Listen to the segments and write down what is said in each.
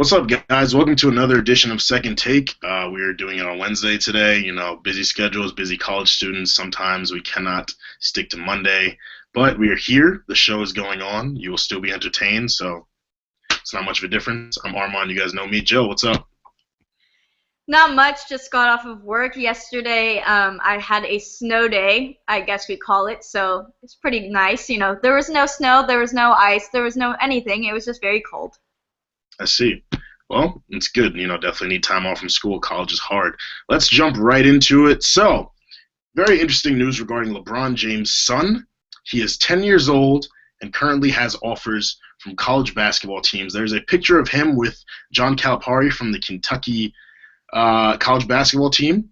What's up, guys? Welcome to another edition of Second Take. We are doing it on Wednesday today. You know, busy schedules, busy college students. Sometimes we cannot stick to Monday, but we are here. The show is going on. You will still be entertained, so it's not much of a difference. I'm Armand. You guys know me. Joe, what's up? Not much, just got off of work yesterday. I had a snow day, I guess we call it, so it's pretty nice. You know, there was no snow, there was no ice, there was no anything. It was just very cold. I see. Well, it's good. You know, definitely need time off from school. College is hard. Let's jump right into it. So, very interesting news regarding LeBron James' son. He is 10 years old and currently has offers from college basketball teams. There's a picture of him with John Calipari from the Kentucky college basketball team.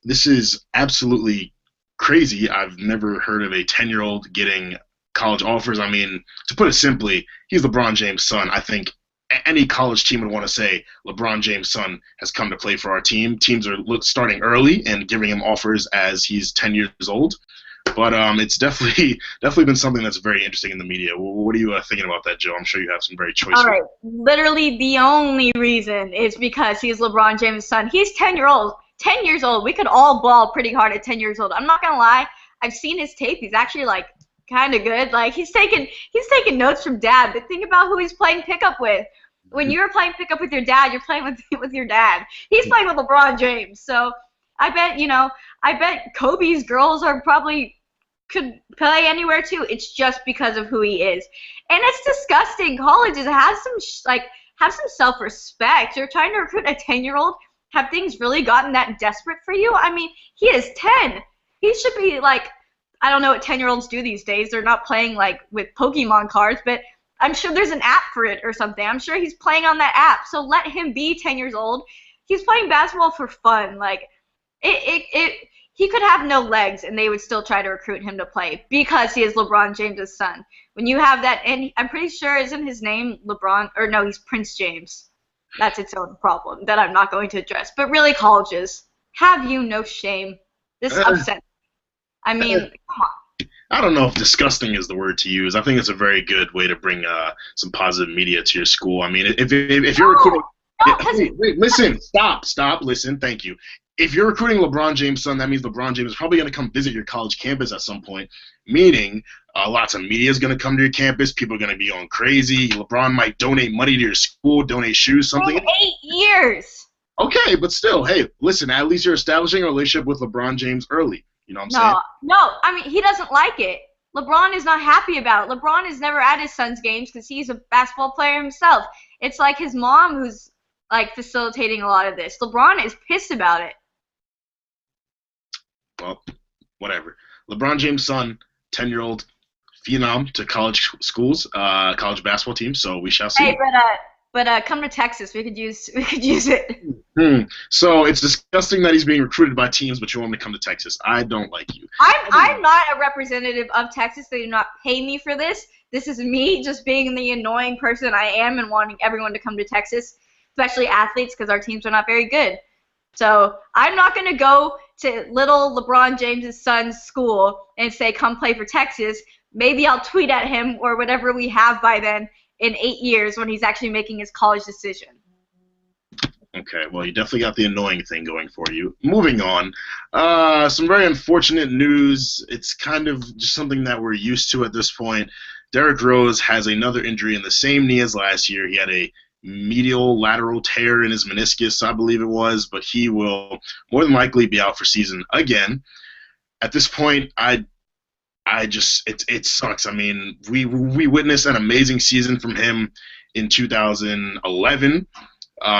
This is absolutely crazy. I've never heard of a 10-year-old getting college offers. I mean, to put it simply, he's LeBron James' son. I think any college team would want to say LeBron James' son has come to play for our team. Teams are starting early and giving him offers as he's 10 years old. But it's definitely been something that's very interesting in the media. What are you thinking about that, Joe? I'm sure you have some very choice. All right, literally the only reason is because he's LeBron James' son. He's 10 years old. We could all ball pretty hard at 10 years old. I'm not gonna lie. I've seen his tape. He's actually like kind of good. Like he's taking notes from dad. But think about who he's playing pickup with. When you're playing pickup with your dad, you're playing with your dad. He's playing with LeBron James. So I bet Kobe's girls could play anywhere too. It's just because of who he is, and it's disgusting. Colleges have some self-respect. You're trying to recruit a 10-year-old. Have things really gotten that desperate for you? I mean, he is 10. He should be like, I don't know what 10-year-olds do these days. They're not playing like with Pokemon cards, but I'm sure there's an app for it or something. I'm sure he's playing on that app. So let him be 10 years old. He's playing basketball for fun. Like he could have no legs and they would still try to recruit him to play because he is LeBron James' son. When you have that, and I'm pretty sure isn't his name LeBron, or no, he's Prince James. That's its own problem that I'm not going to address. But really, colleges, have you no shame? This is upsetting. I mean, come on. I don't know if disgusting is the word to use. I think it's a very good way to bring some positive media to your school. I mean, if you're recruiting, wait, listen, stop, listen, thank you. If you're recruiting LeBron James' son, that means LeBron James is probably going to come visit your college campus at some point, meaning lots of media is going to come to your campus. People are going to be going crazy. LeBron might donate money to your school, donate shoes, something. 8 years. Okay, but still, hey, listen, at least you're establishing a relationship with LeBron James early. You know what I'm saying? No, I mean, he doesn't like it. LeBron is not happy about it. LeBron is never at his son's games because he's a basketball player himself. It's like his mom who's like facilitating a lot of this. LeBron is pissed about it. Well, whatever. LeBron James' son, 10-year-old phenom to college schools, college basketball teams. So we shall see. Hey, but come to Texas. We could use it. So it's disgusting that he's being recruited by teams, but you want him to come to Texas. I don't like you. I'm not a representative of Texas. They do not pay me for this. This is me just being the annoying person I am and wanting everyone to come to Texas, especially athletes, because our teams are not very good. So I'm not going to go to little LeBron James' son's school and say, come play for Texas. Maybe I'll tweet at him or whatever we have by then in 8 years when he's actually making his college decision. Okay, well, you definitely got the annoying thing going for you. Moving on, some very unfortunate news. It's kind of just something that we're used to at this point. Derrick Rose has another injury in the same knee as last year. He had a medial lateral tear in his meniscus, I believe it was, but he will more than likely be out for season again. At this point, it sucks. I mean, we witnessed an amazing season from him in 2011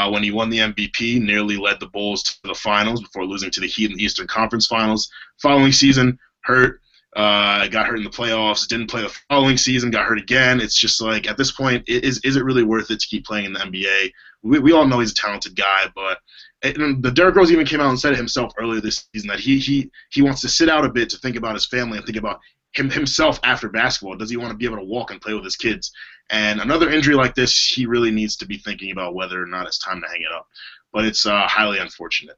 when he won the MVP, nearly led the Bulls to the finals before losing to the Heat in the Eastern Conference Finals. Following season, hurt. Got hurt in the playoffs, didn't play the following season, got hurt again. It's just like, at this point, is it really worth it to keep playing in the NBA? We all know he's a talented guy, but the Derrick Rose even came out and said it himself earlier this season that he wants to sit out a bit to think about his family and think about himself after basketball. Does he want to be able to walk and play with his kids? And another injury like this, he really needs to be thinking about whether or not it's time to hang it up. But it's highly unfortunate.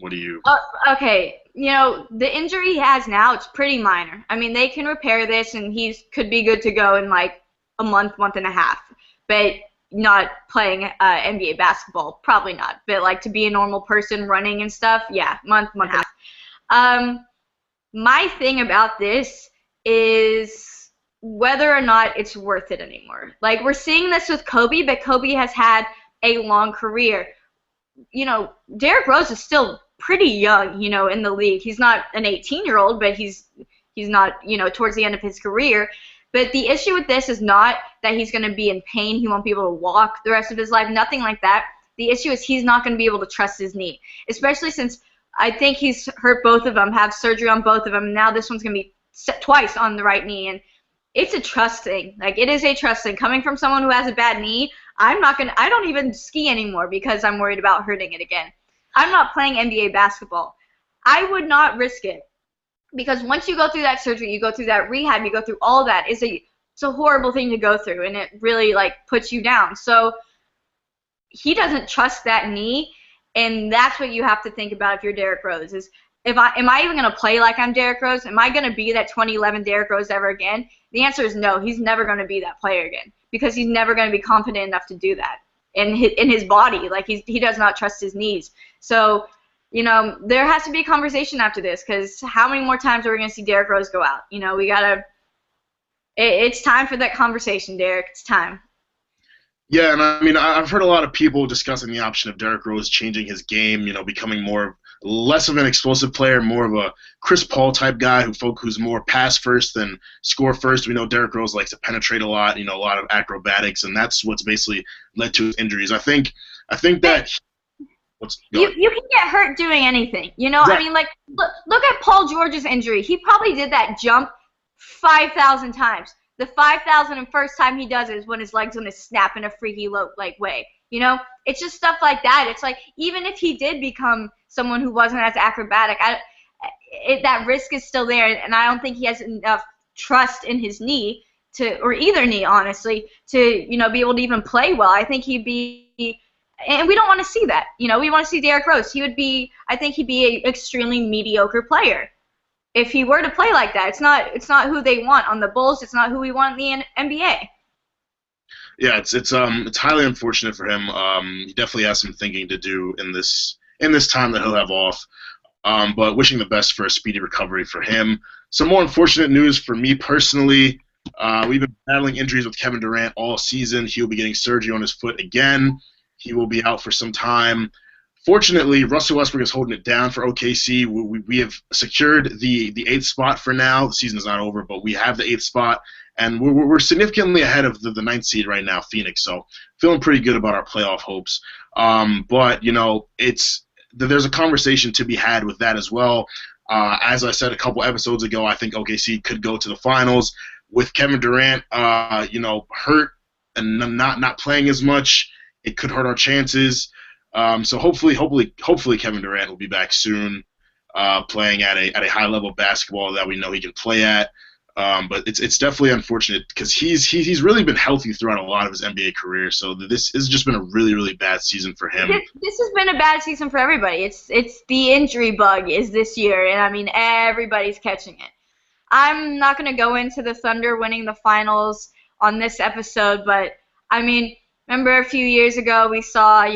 What do you... Okay, you know, the injury he has now, it's pretty minor. I mean, they can repair this, and he could be good to go in like a month and a half. But not playing NBA basketball, probably not. But like to be a normal person running and stuff, yeah, month and a half. My thing about this is whether or not it's worth it anymore. Like we're seeing this with Kobe, but Kobe has had a long career. Derrick Rose is still pretty young, in the league. He's not an 18-year-old, but he's not, towards the end of his career. But the issue with this is not that he's going to be in pain. He won't be able to walk the rest of his life. Nothing like that. The issue is he's not going to be able to trust his knee, especially since I think he's hurt both of them, have surgery on both of them. Now this one's going to be set twice on the right knee, and it's a trust thing. Like, it is a trust thing. Coming from someone who has a bad knee, I don't even ski anymore because I'm worried about hurting it again. I'm not playing NBA basketball. I would not risk it. Because once you go through that surgery, you go through that rehab, you go through all that, it's a horrible thing to go through, and it really, puts you down. So he doesn't trust that knee, and that's what you have to think about if you're Derrick Rose, is am I even going to play like I'm Derrick Rose? Am I going to be that 2011 Derrick Rose ever again? The answer is no. He's never going to be that player again because he's never going to be confident enough to do that in his body. Like, he does not trust his knees. So, there has to be a conversation after this, because how many more times are we going to see Derrick Rose go out? We got to – it's time for that conversation, Derrick. It's time. Yeah, and I mean, I've heard a lot of people discussing the option of Derrick Rose changing his game, becoming less of an explosive player, more of a Chris Paul type guy who's more pass first than score first. We know Derrick Rose likes to penetrate a lot, a lot of acrobatics, and that's what's basically led to his injuries. I think that you can get hurt doing anything. Yeah. I mean, look at Paul George's injury. He probably did that jump 5,000 times. The 5,001st time he does it is when his leg's going to snap in a freaky way. It's just stuff like that. It's like, even if he did become someone who wasn't as acrobatic, that risk is still there, and I don't think he has enough trust in his knee or either knee, honestly, to be able to even play well. I think he'd be, and we don't want to see that. We want to see Derrick Rose. I think he'd be an extremely mediocre player if he were to play like that. It's not who they want on the Bulls. It's not who we want in the NBA. Yeah, it's highly unfortunate for him. He definitely has some thinking to do in this time that he'll have off. But wishing the best for a speedy recovery for him. Some more unfortunate news for me personally. We've been battling injuries with Kevin Durant all season. He'll be getting surgery on his foot again. He will be out for some time. Fortunately, Russell Westbrook is holding it down for OKC. We have secured the 8th spot for now. The season is not over, but we have the 8th spot, and we're significantly ahead of the 9th seed right now, Phoenix. So feeling pretty good about our playoff hopes. But there's a conversation to be had with that as well. As I said a couple episodes ago, I think OKC could go to the finals with Kevin Durant, hurt and not playing as much. It could hurt our chances. So hopefully Kevin Durant will be back soon, playing at a high level of basketball that we know he can play at. But it's definitely unfortunate because he's really been healthy throughout a lot of his NBA career. So this has just been a really, really bad season for him. This has been a bad season for everybody. It's the injury bug is this year, and I mean everybody's catching it. I'm not going to go into the Thunder winning the finals on this episode, but I mean, remember a few years ago we saw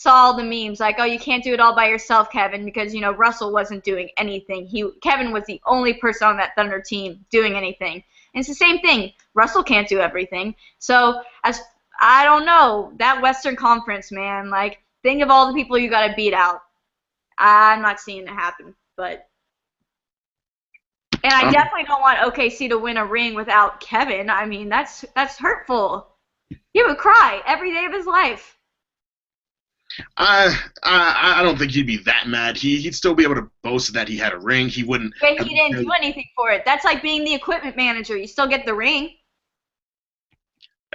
all the memes like, oh, you can't do it all by yourself, Kevin, because Russell wasn't doing anything. Kevin was the only person on that Thunder team doing anything. And it's the same thing. Russell can't do everything. So I don't know, that Western Conference, man, think of all the people you got to beat out. I'm not seeing it happen, and I definitely don't want OKC to win a ring without Kevin. I mean, that's hurtful. He would cry every day of his life. I don't think he'd be that mad. He'd still be able to boast that he had a ring. He wouldn't. But he didn't do anything for it. That's like being the equipment manager. You still get the ring.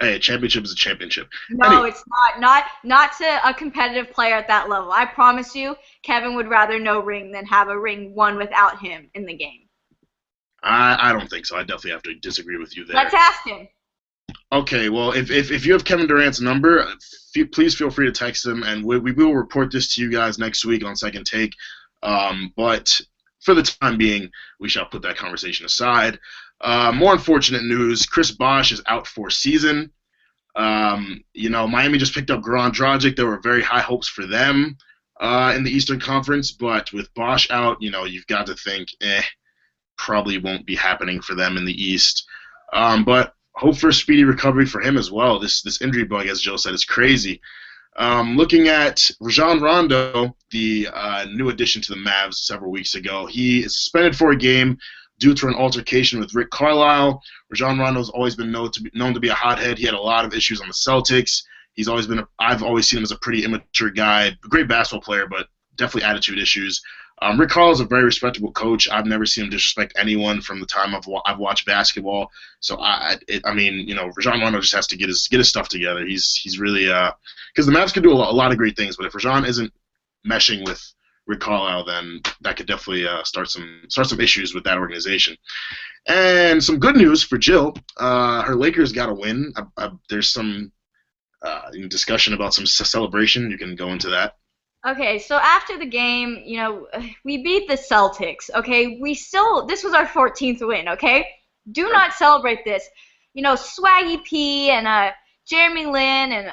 Hey, a championship is a championship. No, anyway. It's not. Not to a competitive player at that level. I promise you, Kevin would rather no ring than have a ring won without him in the game. I don't think so. I definitely have to disagree with you there. Let's ask him. Okay, well, if you have Kevin Durant's number, please feel free to text him, and we will report this to you guys next week on Second Take. But for the time being, we shall put that conversation aside. More unfortunate news, Chris Bosh is out for season. Miami just picked up Goran Dragic. There were very high hopes for them in the Eastern Conference, but with Bosch out, you've got to think, probably won't be happening for them in the East. But hope for a speedy recovery for him as well. This injury bug, as Joe said, is crazy. Looking at Rajon Rondo, the new addition to the Mavs several weeks ago, he is suspended for a game due to an altercation with Rick Carlisle. Rajon Rondo has always been known to be a hothead. He had a lot of issues on the Celtics. I've always seen him as a pretty immature guy, a great basketball player, but definitely attitude issues. Rick Carlisle is a very respectable coach. I've never seen him disrespect anyone from the time I've watched basketball. So Rajon Rondo just has to get his stuff together. He's really because the Mavs could do a lot of great things, but if Rajon isn't meshing with Rick Carlisle, then that could definitely start some issues with that organization. And some good news for Jill. Her Lakers got a win. There's some discussion about some celebration. You can go into that. Okay, so after the game, we beat the Celtics, okay? This was our 14th win, okay? Do not celebrate this. Swaggy P and Jeremy Lin and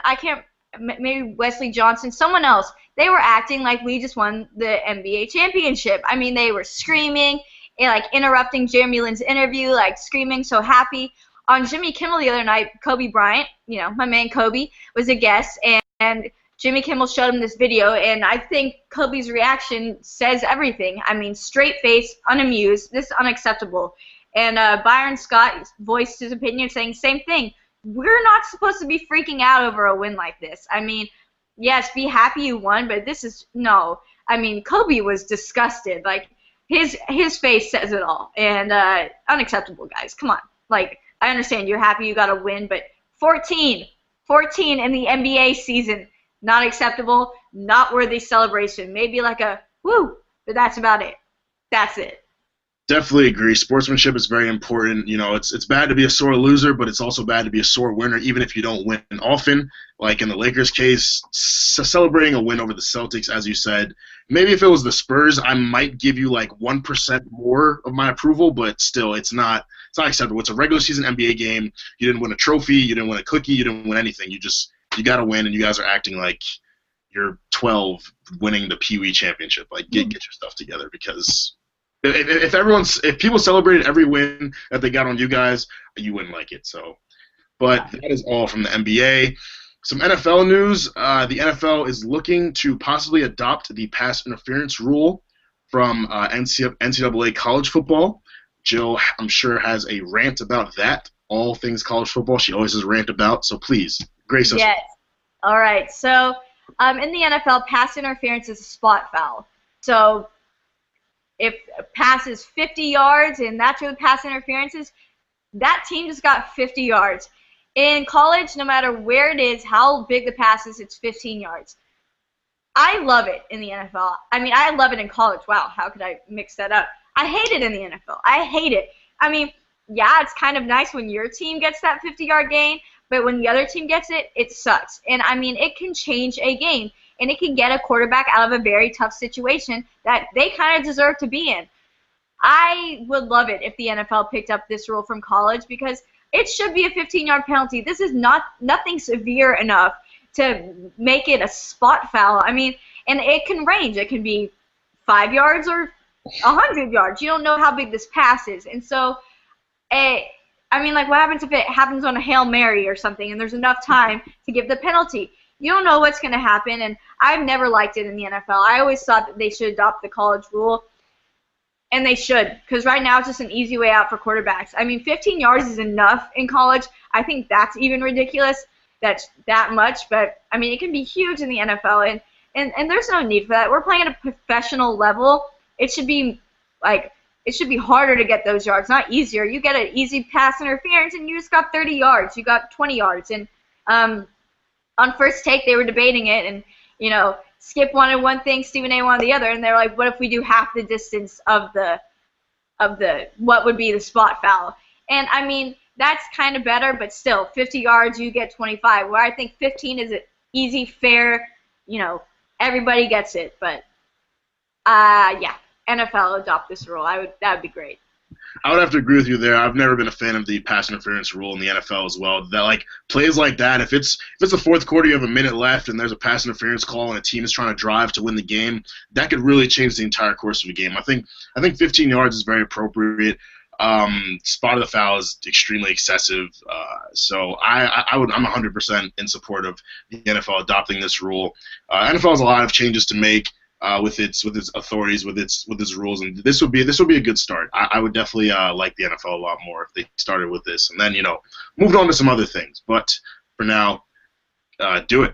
maybe Wesley Johnson, someone else, they were acting like we just won the NBA championship. I mean, they were screaming and, interrupting Jeremy Lin's interview, screaming so happy. On Jimmy Kimmel the other night, Kobe Bryant, my man Kobe, was a guest, and Jimmy Kimmel showed him this video, and I think Kobe's reaction says everything. I mean, straight face, unamused. This is unacceptable. And Byron Scott voiced his opinion saying same thing. We're not supposed to be freaking out over a win like this. I mean, yes, be happy you won, but this is no. I mean, Kobe was disgusted. His face says it all. And unacceptable, guys. Come on. I understand you're happy you got a win, but 14 in the NBA season. Not acceptable, not worthy celebration. Maybe a woo, but that's about it. That's it. Definitely agree. Sportsmanship is very important. It's bad to be a sore loser, but it's also bad to be a sore winner, even if you don't win often. Like in the Lakers case, celebrating a win over the Celtics, as you said. Maybe if it was the Spurs, I might give you 1% more of my approval, but still, it's not acceptable. It's a regular season NBA game. You didn't win a trophy. You didn't win a cookie. You didn't win anything. You got to win, and you guys are acting like you're 12 winning the Pee Wee championship. Get your stuff together, because if people celebrated every win that they got on you guys, you wouldn't like it. So, but that is all from the NBA. Some NFL news. The NFL is looking to possibly adopt the pass interference rule from NCAA college football. Jill, I'm sure, has a rant about that. All things college football, she always has a rant about. So please. Grace us. Yes. All right. So, in the NFL, pass interference is a spot foul. So, if a pass is 50 yards and that's where the pass interference is, that team just got 50 yards. In college, no matter where it is, how big the pass is, it's 15 yards. I love it in the NFL. I mean, I love it in college. Wow, how could I mix that up? I hate it in the NFL. I hate it. I mean, yeah, it's kind of nice when your team gets that 50-yard gain, but when the other team gets it, it sucks. And, I mean, it can change a game, and it can get a quarterback out of a very tough situation that they kind of deserve to be in. I would love it if the NFL picked up this rule from college, because it should be a 15-yard penalty. This is nothing severe enough to make it a spot foul. I mean, and it can range. It can be 5 yards or 100 yards. You don't know how big this pass is. And so, what happens if it happens on a Hail Mary or something and there's enough time to give the penalty? You don't know what's going to happen, and I've never liked it in the NFL. I always thought that they should adopt the college rule, and they should, because right now it's just an easy way out for quarterbacks. I mean, 15 yards is enough in college. I think that's even ridiculous. That's that much, but, I mean, it can be huge in the NFL, and there's no need for that. We're playing at a professional level. It should be harder to get those yards, not easier. You get an easy pass interference, and you just got 30 yards. You got 20 yards. And on First Take, they were debating it, and, Skip wanted one thing, Stephen A. wanted the other, and they're like, what if we do half the distance of the what would be the spot foul? And, I mean, that's kind of better, but still, 50 yards, you get 25, where I think 15 is an easy, fair, everybody gets it. But, yeah. NFL adopt this rule. That would be great. I would have to agree with you there. I've never been a fan of the pass interference rule in the NFL as well. That like plays like that, if it's the fourth quarter, you have a minute left, and there's a pass interference call, and a team is trying to drive to win the game, that could really change the entire course of the game. I think 15 yards is very appropriate. Spot of the foul is extremely excessive. So I'm 100% in support of the NFL adopting this rule. NFL has a lot of changes to make. With its authorities, with its rules, and this would be a good start. I would definitely like the NFL a lot more if they started with this, and then moved on to some other things. But for now, do it.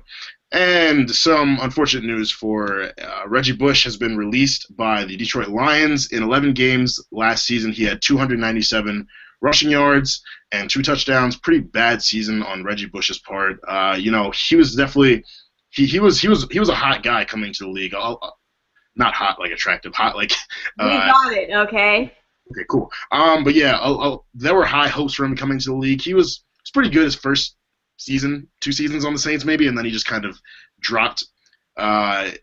And some unfortunate news for Reggie Bush has been released by the Detroit Lions. In 11 games last season, he had 297 rushing yards and 2 touchdowns. Pretty bad season on Reggie Bush's part. He was definitely. He was a hot guy coming to the league. Not hot like attractive, hot like. We got it, okay. Okay, cool. But yeah, there were high hopes for him coming to the league. He was pretty good his first season, 2 seasons on the Saints maybe, and then he just kind of dropped. And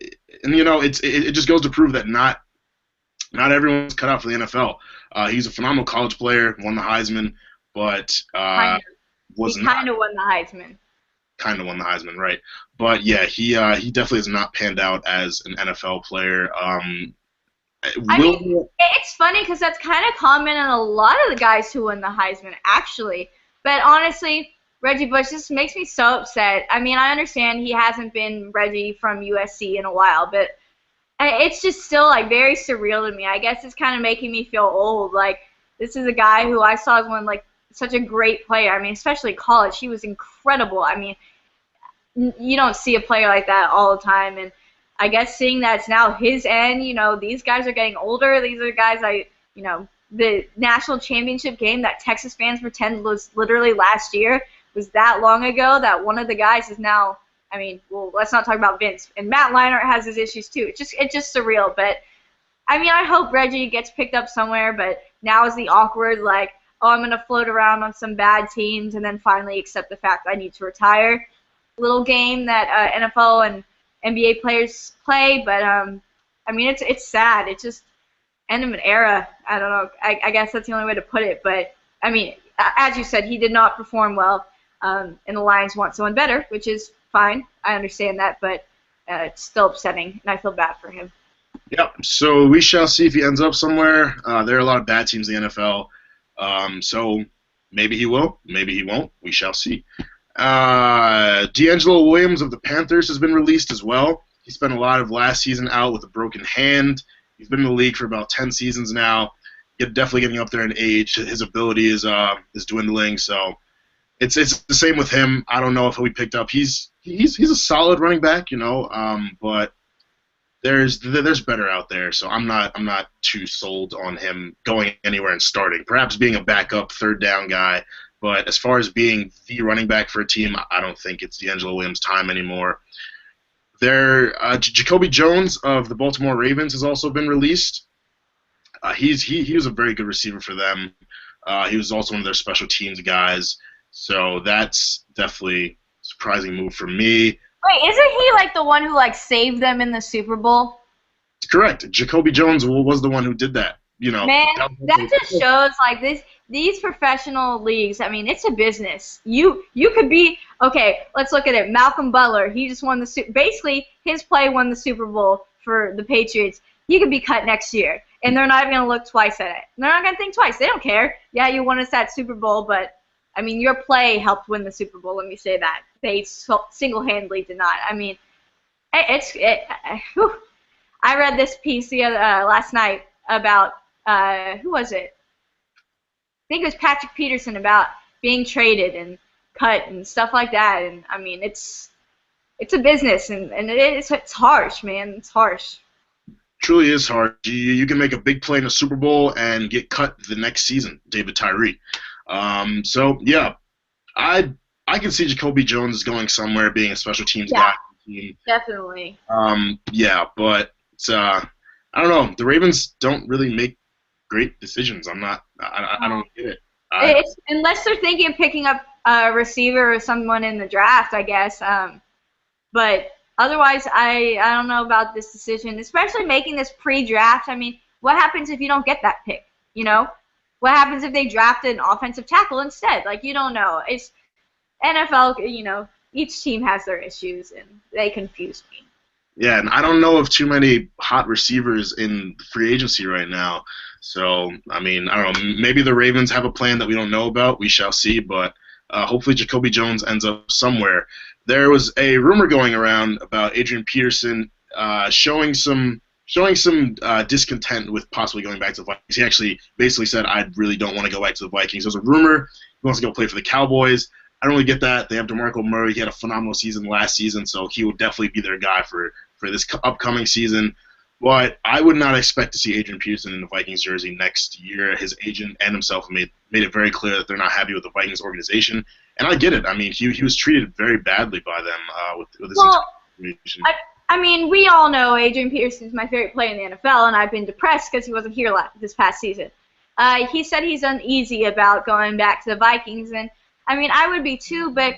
it just goes to prove that not everyone's cut out for the NFL. He's a phenomenal college player, won the Heisman, but he kind of won the Heisman. Kind of won the Heisman, right? But yeah, he definitely has not panned out as an NFL player. It's funny because that's kind of common in a lot of the guys who win the Heisman, actually. But honestly, Reggie Bush, this makes me so upset. I mean, I understand he hasn't been Reggie from USC in a while, but it's just still like very surreal to me. I guess it's kind of making me feel old. Like, this is a guy who I saw as one like such a great player. I mean, especially college, he was incredible. I mean, you don't see a player like that all the time, and I guess seeing that it's now his end, these guys are getting older. These are guys the national championship game that Texas fans pretend was literally last year was that long ago that one of the guys is now, let's not talk about Vince. And Matt Leinart has his issues too. It's just surreal. But, I hope Reggie gets picked up somewhere, but now is the awkward, like, oh, I'm going to float around on some bad teams and then finally accept the fact I need to retire. Little game that NFL and NBA players play, but it's sad. It's just end of an era. I don't know. I guess that's the only way to put it. But as you said, he did not perform well, and the Lions want someone better, which is fine. I understand that, but it's still upsetting, and I feel bad for him. Yep. So we shall see if he ends up somewhere. There are a lot of bad teams in the NFL, so maybe he will, maybe he won't. We shall see. D'Angelo Williams of the Panthers has been released as well. He spent a lot of last season out with a broken hand. He's been in the league for about 10 seasons now. He's definitely getting up there in age. His ability is dwindling, so it's the same with him. I don't know if he'll be picked up. He's a solid running back, but there's better out there. So I'm not too sold on him going anywhere and starting. Perhaps being a backup third down guy. But as far as being the running back for a team, I don't think it's D'Angelo Williams' time anymore. Jacoby Jones of the Baltimore Ravens has also been released. He was a very good receiver for them. He was also one of their special teams guys. So that's definitely a surprising move for me. Wait, isn't he like the one who saved them in the Super Bowl? Correct. Jacoby Jones was the one who did that. Man, that just shows these professional leagues. It's a business. You could be okay. Let's look at it. Malcolm Butler. He just won basically his play won the Super Bowl for the Patriots. He could be cut next year, and they're not even gonna look twice at it. They're not gonna think twice. They don't care. Yeah, you won us that Super Bowl, but your play helped win the Super Bowl. Let me say that they single-handedly did not. I read this piece last night about. Who was it? I think it was Patrick Peterson about being traded and cut and stuff like that. And it's a business, and it's harsh, man. It's harsh. Truly is harsh. You can make a big play in a Super Bowl and get cut the next season, David Tyree. So yeah, I can see Jacoby Jones going somewhere, being a special teams guy. Definitely. Yeah, but I don't know. The Ravens don't really make great decisions. I don't get it. Unless they're thinking of picking up a receiver or someone in the draft, I guess. But otherwise, I don't know about this decision, especially making this pre-draft. What happens if you don't get that pick? What What happens if they draft an offensive tackle instead? Like, you don't know. It's NFL, you know, each team has their issues, and they confuse me. Yeah, and I don't know of too many hot receivers in free agency right now. So, I mean, I don't know. Maybe the Ravens have a plan that we don't know about. We shall see. But hopefully Jacoby Jones ends up somewhere. There was a rumor going around about Adrian Peterson showing some discontent with possibly going back to the Vikings. He actually basically said, I really don't want to go back to the Vikings. There's a rumor he wants to go play for the Cowboys. I don't really get that. They have DeMarco Murray. He had a phenomenal season last season, so he would definitely be their guy for this upcoming season. But I would not expect to see Adrian Peterson in the Vikings jersey next year. His agent and himself made it very clear that they're not happy with the Vikings organization. And I get it. I mean, he was treated very badly by them with his situation. I mean, we all know Adrian Peterson is my favorite player in the NFL, and I've been depressed because he wasn't here this past season. He said he's uneasy about going back to the Vikings, and I mean, I would be too, but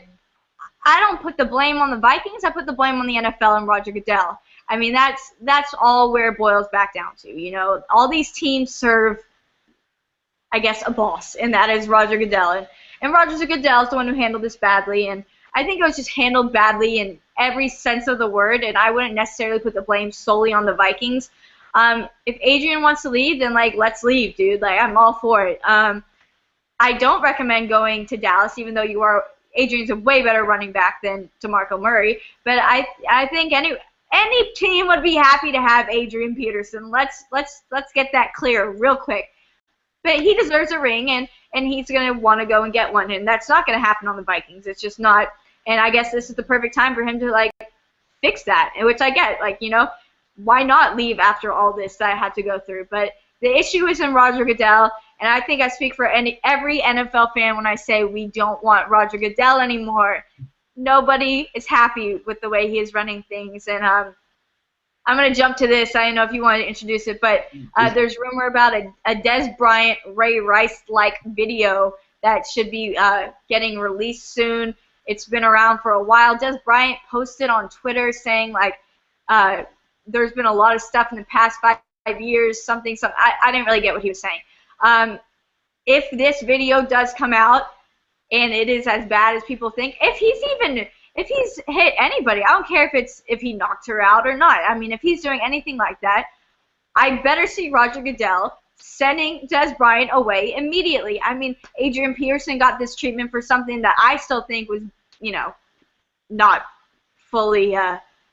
I don't put the blame on the Vikings. I put the blame on the NFL and Roger Goodell. I mean, that's all where it boils back down to. You know, all these teams serve, I guess, a boss, and that is Roger Goodell. And Roger Goodell is the one who handled this badly, and I think it was just handled badly in every sense of the word, and I wouldn't necessarily put the blame solely on the Vikings. If Adrian wants to leave, then, like, let's leave, dude. Like, I'm all for it. I don't recommend going to Dallas, even though Adrian's a way better running back than DeMarco Murray. But I think any team would be happy to have Adrian Peterson. Let's get that clear real quick. But he deserves a ring, and he's going to want to go and get one, and that's not going to happen on the Vikings. It's just not. And I guess this is the perfect time for him to, like, fix that, which I get. Like, you know, why not leave after all this that I had to go through? But the issue is in Roger Goodell. And I think I speak for every NFL fan when I say we don't want Roger Goodell anymore. Nobody is happy with the way he is running things. And I'm going to jump to this. I don't know if you want to introduce it, but there's rumor about a Dez Bryant, Ray Rice-like video that should be getting released soon. It's been around for a while. Dez Bryant posted on Twitter saying, like, there's been a lot of stuff in the past 5 years, something. I didn't really get what he was saying. If this video does come out and it is as bad as people think, if he's hit anybody, I don't care if he knocked her out or not. I mean, if he's doing anything like that, I better see Roger Goodell sending Dez Bryant away immediately. I mean, Adrian Peterson got this treatment for something that I still think was, you know, not fully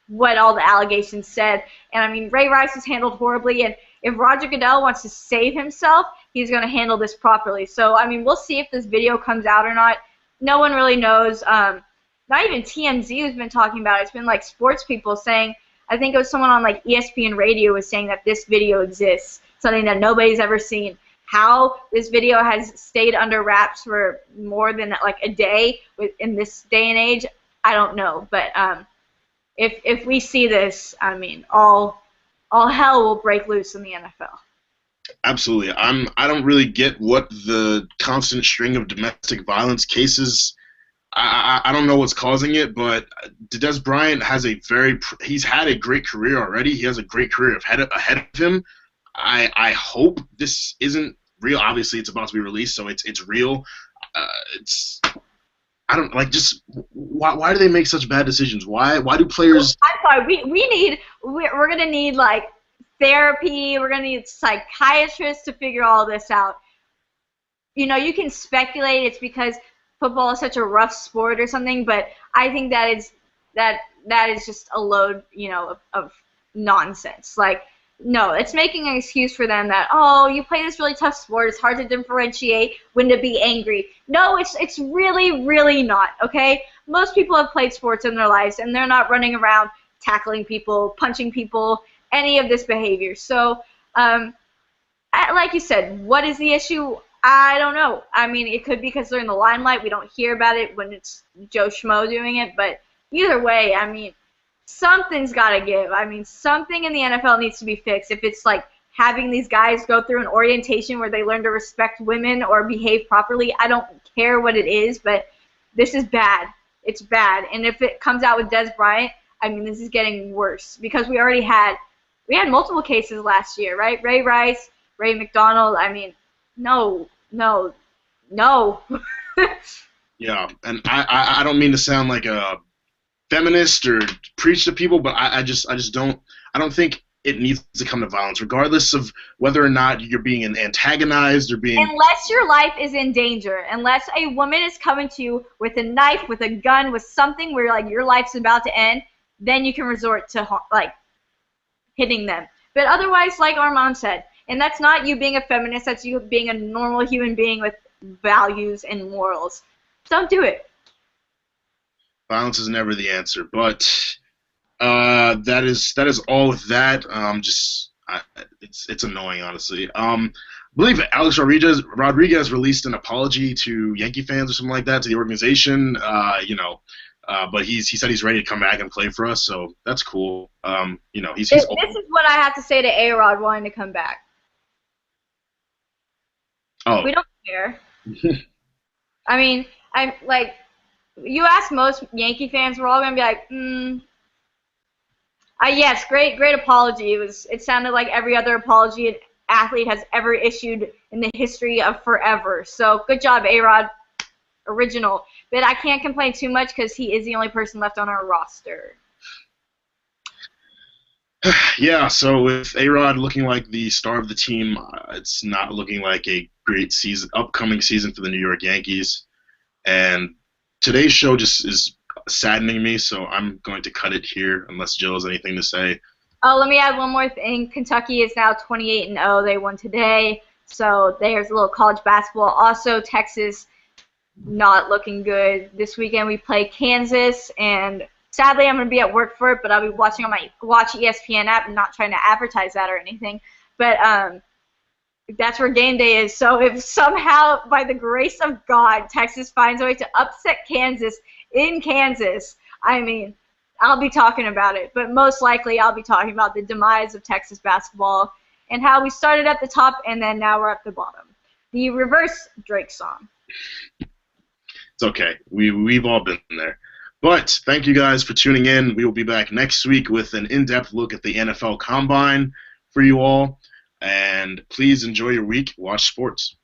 what all the allegations said. And I mean, Ray Rice was handled horribly, and if Roger Goodell wants to save himself, he's going to handle this properly. So, I mean, we'll see if this video comes out or not. No one really knows. Not even TMZ has been talking about it. It's been, like, sports people saying, I think it was someone on, like, ESPN Radio was saying that this video exists, something that nobody's ever seen. How this video has stayed under wraps for more than, like, a day in this day and age, I don't know. But if we see this, I mean, all hell will break loose in the NFL. Absolutely. I don't really get what the constant string of domestic violence cases. I don't know what's causing it, but Dez Bryant he's had a great career already. He has a great career ahead of him. I hope this isn't real. Obviously, it's about to be released, so it's real. I don't like just why do they make such bad decisions? Why do players? I'm sorry. We're gonna need, like, therapy. We're gonna need psychiatrists to figure all this out. You know, you can speculate it's because football is such a rough sport or something, but I think that is just a load, you know, of nonsense. Like, no, it's making an excuse for them that, oh, you play this really tough sport, it's hard to differentiate when to be angry. No, it's really, really not, okay? Most people have played sports in their lives, and they're not running around tackling people, punching people, any of this behavior. So, like you said, what is the issue? I don't know. I mean, it could be because they're in the limelight. We don't hear about it when it's Joe Schmo doing it. But either way, I mean, something's got to give. I mean, something in the NFL needs to be fixed. If it's like having these guys go through an orientation where they learn to respect women or behave properly, I don't care what it is, but this is bad. It's bad. And if it comes out with Dez Bryant, I mean, this is getting worse because we had multiple cases last year, right? Ray Rice, Ray McDonald. I mean, no, No, no. Yeah, and I don't mean to sound like a feminist or preach to people, but I don't think it needs to come to violence, regardless of whether or not you're being antagonized or being. Unless your life is in danger, unless a woman is coming to you with a knife, with a gun, with something where like your life's about to end, then you can resort to like hitting them. But otherwise, like Armand said, and that's not you being a feminist, that's you being a normal human being with values and morals. Don't do it. Violence is never the answer, but that is all with that. It's annoying, honestly. I believe Alex Rodriguez released an apology to Yankee fans or something like that, to the organization. But he said he's ready to come back and play for us, so that's cool. He's this is what I have to say to A-Rod wanting to come back. Oh. We don't care. I mean, I'm like, you ask most Yankee fans, we're all gonna be like, yes, great apology. It sounded like every other apology an athlete has ever issued in the history of forever. So good job, A-Rod. Original. But I can't complain too much because he is the only person left on our roster. Yeah, so with A-Rod looking like the star of the team, it's not looking like a great upcoming season for the New York Yankees. And today's show just is saddening me, so I'm going to cut it here unless Jill has anything to say. Oh, let me add one more thing. Kentucky is now 28-0. They won today, so there's a little college basketball. Also, Texas not looking good. This weekend we play Kansas, and sadly I'm going to be at work for it, but I'll be watching on my Watch ESPN app and not trying to advertise that or anything. But that's where game day is. So if somehow, by the grace of God, Texas finds a way to upset Kansas in Kansas, I mean, I'll be talking about it. But most likely I'll be talking about the demise of Texas basketball and how we started at the top and then now we're at the bottom. The reverse Drake song. It's okay. We've all been there. But thank you guys for tuning in. We will be back next week with an in-depth look at the NFL Combine for you all. And please enjoy your week. Watch sports.